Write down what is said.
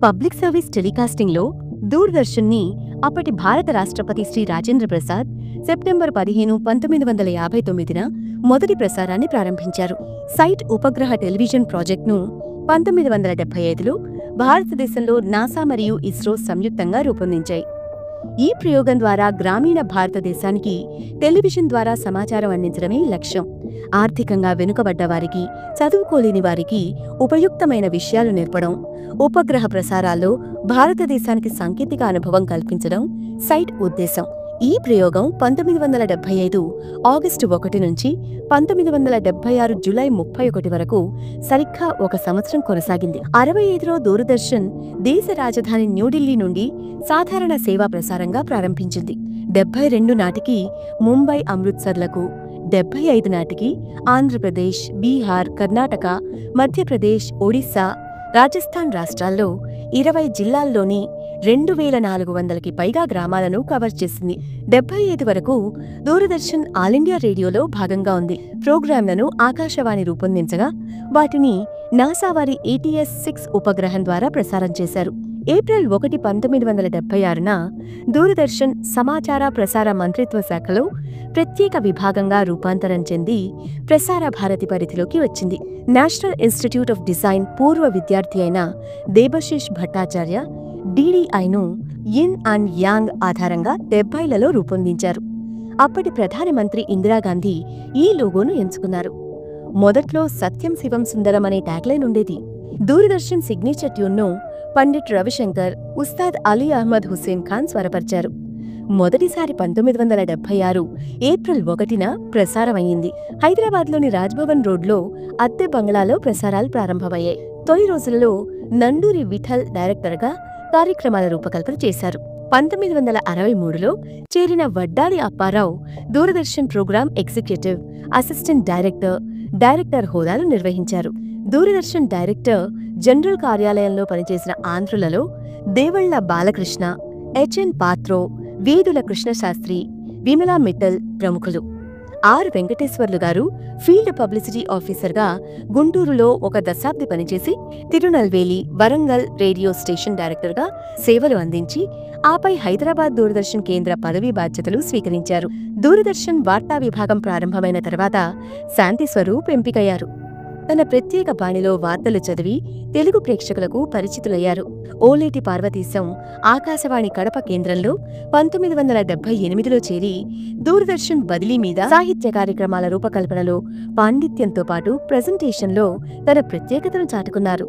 Public service టెలికాస్టింగ్లో దూరదర్శన్ని అప్పటి భారత రాష్ట్రపతి శ్రీ రాజేంద్ర ప్రసాద్ సెప్టెంబర్ 15, 1959న మొదటి ప్రసారాన్ని ప్రారంభించారు. సైట్ ఉపగ్రహ టెలివిజన్ ప్రాజెక్ట్ను 1975లో భారతదేశంలో నాసా మరియు ఇస్రో సంయుక్తంగా రూపొందించాయి. ఈ ప్రయోగం ద్వారా గ్రామీణ భారతదేశానికి టెలివిజన్ ద్వారా సమాచారం అందించడమే లక్ష్యం. ఆర్థికంగా వెనుకబడ్డ వారికి, చదువుకోలేని వారికి ఉపయుక్తమైన విషయాలు నేర్పడం, ఉపగ్రహ ప్రసారాల్లో భారతదేశానికి సాంకేతిక అనుభవం కల్పించడం సైట్ ఉద్దేశం. ఈ ప్రయోగం 1975 ఆగస్టు 1 నుంచి 1976 జూలై 31 వరకు సరిగ్గా ఒక సంవత్సరం కొనసాగింది. 65లో దూరదర్శన్ దేశ రాజధాని న్యూఢిల్లీ నుండి సాధారణ సేవా ప్రసారంగా ప్రారంభించింది. 72 నాటికి ముంబై, అమృత్సర్లకు, 75 నాటికి ఆంధ్రప్రదేశ్, బీహార్, కర్ణాటక, మధ్యప్రదేశ్, ఒడిశా, రాజస్థాన్ రాష్ట్రాల్లో 20 జిల్లాల్లోని 2400కి పైగా గ్రామాలను కవర్ చేసింది. 75 వరకు దూరదర్శన్ ఆల్ ఇండియా రేడియోలో భాగంగా ఉంది. ప్రోగ్రాంలను ఆకాశవాణి రూపొందించగా వాటిని నాసా వారి ATS-6 ఉపగ్రహం ద్వారా ప్రసారం చేశారు. ఏప్రిల్ 1, 1976న దూరదర్శన్ సమాచార ప్రసార మంత్రిత్వ శాఖలో ప్రత్యేక విభాగంగా రూపాంతరం చెంది ప్రసార భారతి పరిధిలోకి వచ్చింది. నేషనల్ ఇన్స్టిట్యూట్ ఆఫ్ డిజైన్ పూర్వ విద్యార్థి అయిన దేబశిష్ భట్టాచార్య DDIను యిన్ అండ్ యాంగ్ ఆధారంగా 70లలో రూపొందించారు. అప్పటి ప్రధానమంత్రి ఇందిరాగాంధీ ఈ లోగోను ఎంచుకున్నారు. మొదట్లో సత్యం శివం సుందరం అనే ట్యాగ్లైన్ ఉండేది. దూరదర్శన్ సిగ్నేచర్ ట్యూన్ను పండిట్ రవిశంకర్, ఉస్తాద్ అలీ అహ్మద్ హుస్సేన్ ఖాన్ స్వరపరిచారు. మొదటిసారి 1976 ఏప్రిల్ 1న ప్రసారమయ్యింది. హైదరాబాద్లోని రాజ్భవన్ రోడ్లో అద్దె బంగ్లాలో ప్రసారాలు ప్రారంభమయ్యాయి. తొలి రోజులలో నండూరి విఠల్ డైరెక్టర్గా కార్యక్రమాల రూపకల్పన చేశారు. 1963లో చేరిన Vaddali Apparao Doordarshan programme executive, assistant director, director హోదాలు నిర్వహించారు. దూరదర్శన్ డైరెక్టర్ జనరల్ కార్యాలయంలో పనిచేసిన ఆంధ్రులలో దేవళ్ల బాలకృష్ణ, HN పాత్రో, వేదుల కృష్ణశాస్త్రి, విమలా మిట్టల్ ప్రముఖులు. ఆర్ వెంకటేశ్వర్లు గారు ఫీల్డ్ పబ్లిసిటీ ఆఫీసర్గా గుంటూరులో ఒక దశాబ్ది పనిచేసి తిరునల్వేలి, వరంగల్ రేడియో స్టేషన్ డైరెక్టర్గా సేవలు అందించి ఆపై హైదరాబాద్ దూరదర్శన్ కేంద్ర పదవీ బాధ్యతలు స్వీకరించారు. దూరదర్శన్ వార్తా విభాగం ప్రారంభమైన తర్వాత శాంతి స్వరూప్ ఎంపికయ్యారు. తన ప్రత్యేక బాణిలో వార్తలు చదివి తెలుగు ప్రేక్షకులకు పరిచితులయ్యారు. ఓలేటి పార్వతీశం ఆకాశవాణి కడప కేంద్రంలో 1978లో చేరి దూరదర్శన్ బదిలీ మీద సాహిత్య కార్యక్రమాల రూపకల్పనలో పాండిత్యంతో పాటు ప్రెజెంటేషన్లో తన ప్రత్యేకతను చాటుకున్నారు.